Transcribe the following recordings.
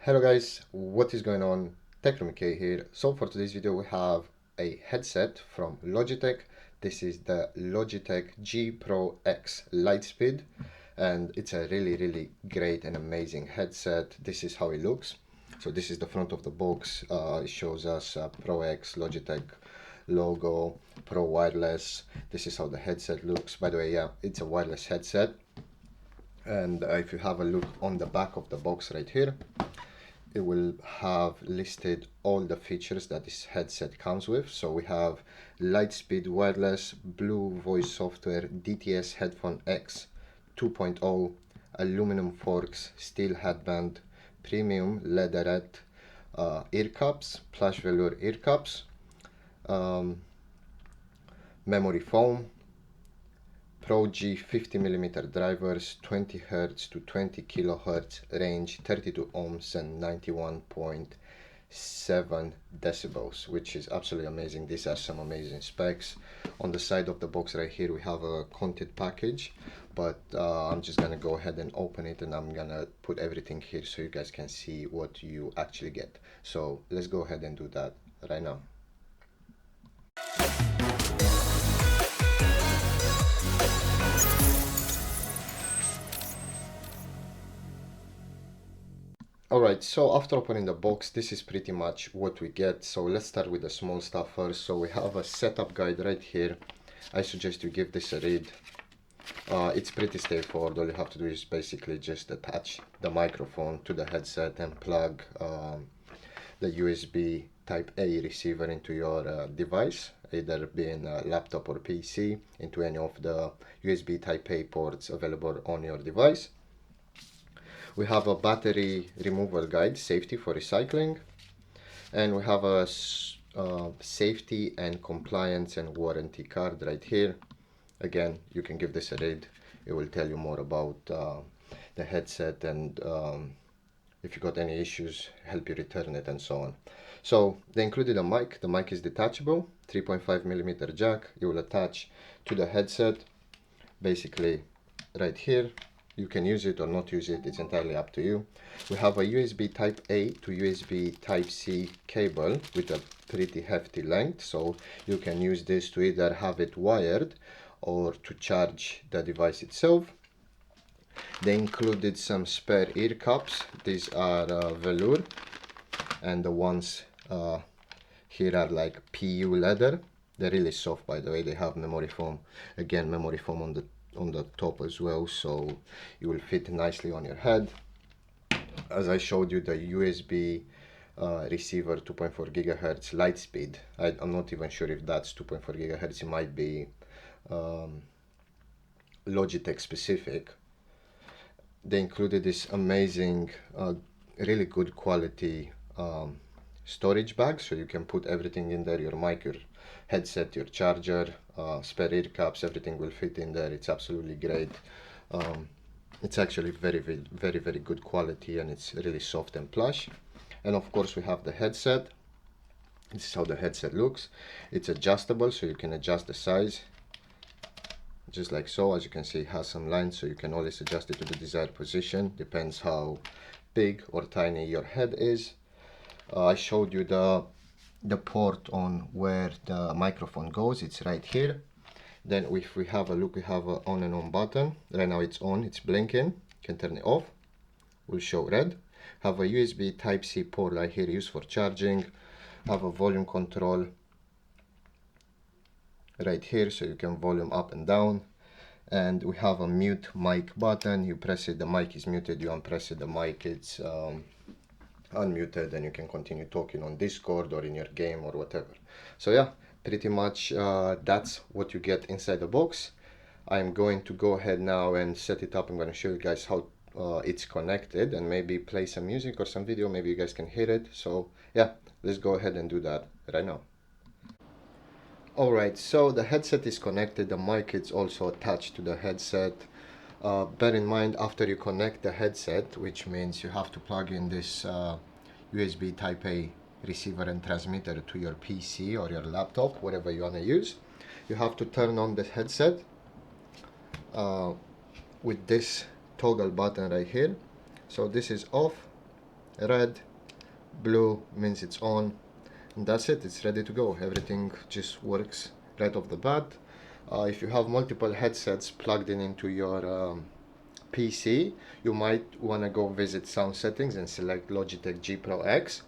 Hello guys, what is going on? Techroomuk here. So for today's video we have a headset from Logitech. This is the Logitech G Pro X Lightspeed and it's a really great and amazing headset. This is how it looks. So this is the front of the box. It shows us Pro X Logitech logo, Pro Wireless. This is how the headset looks. By the way, yeah, it's a wireless headset. And if you have a look on the back of the box right here, it will have listed all the features that this headset comes with. So we have Lightspeed wireless, Blue voice software, DTS headphone X 2.0, aluminum forks, steel headband, premium leatherette ear cups, plush velour ear cups, memory foam, Pro G 50mm drivers, 20 Hz to 20 kHz range, 32 ohms and 91.7 decibels, which is absolutely amazing. These are some amazing specs. On the side of the box right here we have a content package, but I'm just gonna go ahead and open it and I'm gonna put everything here so you guys can see what you actually get. So let's go ahead and do that right now. Alright, so after opening the box, this is pretty much what we get. So let's start with the small stuff first. So we have a setup guide right here. I suggest you give this a read. It's pretty straightforward. All you have to do is basically just attach the microphone to the headset and plug the USB type A receiver into your device, either being a laptop or PC, into any of the USB type A ports available on your device. We have a battery removal guide, safety for recycling, and we have a safety and compliance and warranty card right here. Again, you can give this a read. It will tell you more about the headset and if you got any issues, help you return it and so on. So they included a mic. The mic is detachable, 3.5mm jack. You will attach to the headset, basically right here. You can use it or not use it, it's entirely up to you. We have a USB type A to USB type C cable with a pretty hefty length, so you can use this to either have it wired or to charge the device itself. They included some spare ear cups. These are velour, and the ones here are like PU leather. They're really soft, by the way. They have memory foam, again memory foam on the top as well, so it will fit nicely on your head. As I showed you, the USB receiver 2.4 gigahertz Lightspeed. I'm not even sure if that's 2.4 gigahertz. It might be Logitech specific. They included this amazing really good quality storage bag, so you can put everything in there, your mic, your headset, your charger, spare ear cups, everything will fit in there. It's absolutely great. It's actually very good quality, and it's really soft and plush. And of course we have the headset. This is how the headset looks. It's adjustable, so you can adjust the size just like so. As you can see, it has some lines, so you can always adjust it to the desired position. Depends how big or tiny your head is. I showed you the port on where the microphone goes. It's right here. Then if we have a look, we have a on and on button. Right now it's on, it's blinking. You can turn it off, will show red. Have a USB type C port right here, used for charging. Have a volume control right here, so you can volume up and down. And we have a mute mic button. You press it, the mic is muted. You unpress it, the mic it's unmuted, and you can continue talking on Discord or in your game or whatever. So yeah, pretty much that's what you get inside the box. I'm going to go ahead now and set it up. I'm going to show you guys how it's connected and maybe play some music or some video. Maybe you guys can hear it. So yeah, let's go ahead and do that right now. Alright, so the headset is connected, the mic is also attached to the headset. Bear in mind, after you connect the headset, which means you have to plug in this USB type A receiver and transmitter to your PC or your laptop, whatever you want to use, you have to turn on the headset with this toggle button right here. So this is off red, blue means it's on, and that's it, it's ready to go. Everything just works right off the bat. If you have multiple headsets plugged in into your PC, you might want to go visit sound settings and select Logitech G Pro X.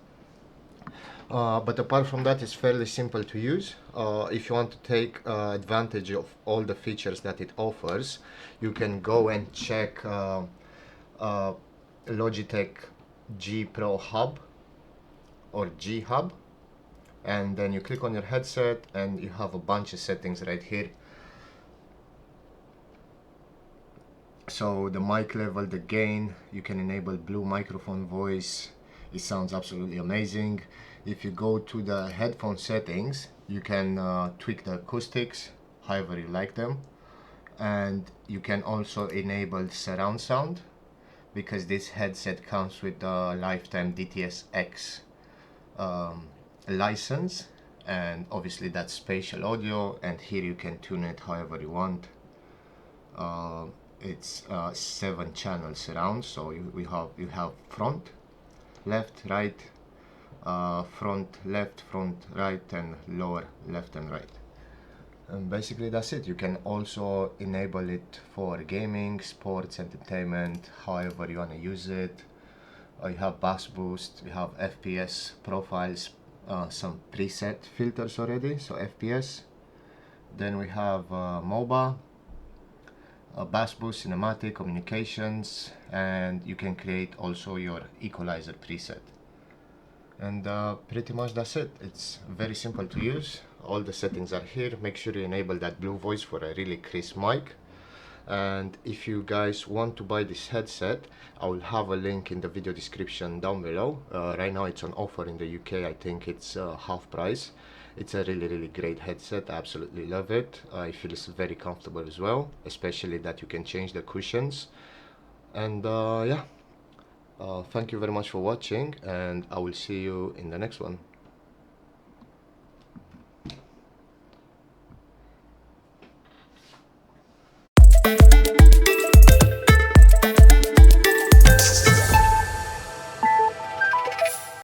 But apart from that, it's fairly simple to use. If you want to take advantage of all the features that it offers, you can go and check Logitech G Pro Hub or G Hub, and then you click on your headset and you have a bunch of settings right here. So the mic level, the gain, you can enable blue microphone voice. It sounds absolutely amazing. If you go to the headphone settings, you can tweak the acoustics however you like them, and you can also enable surround sound because this headset comes with the lifetime DTS-X license, and obviously that's spatial audio, and here you can tune it however you want. It's 7 channel surround, so you have front, left, right, front, left, front, right, and lower left and right. And basically that's it. You can also enable it for gaming, sports, entertainment, however you want to use it. You have bass boost, you have FPS profiles, some preset filters already, so FPS. Then we have MOBA, bass boost, cinematic, communications, and you can create also your equalizer preset. And pretty much that's it. It's very simple to use. All the settings are here. Make sure you enable that blue voice for a really crisp mic. And if you guys want to buy this headset, I will have a link in the video description down below. Right now it's on offer in the UK. I think it's half price. It's a really great headset. I absolutely love it. It feels very comfortable as well, especially that you can change the cushions. And yeah, thank you very much for watching, and I will see you in the next one.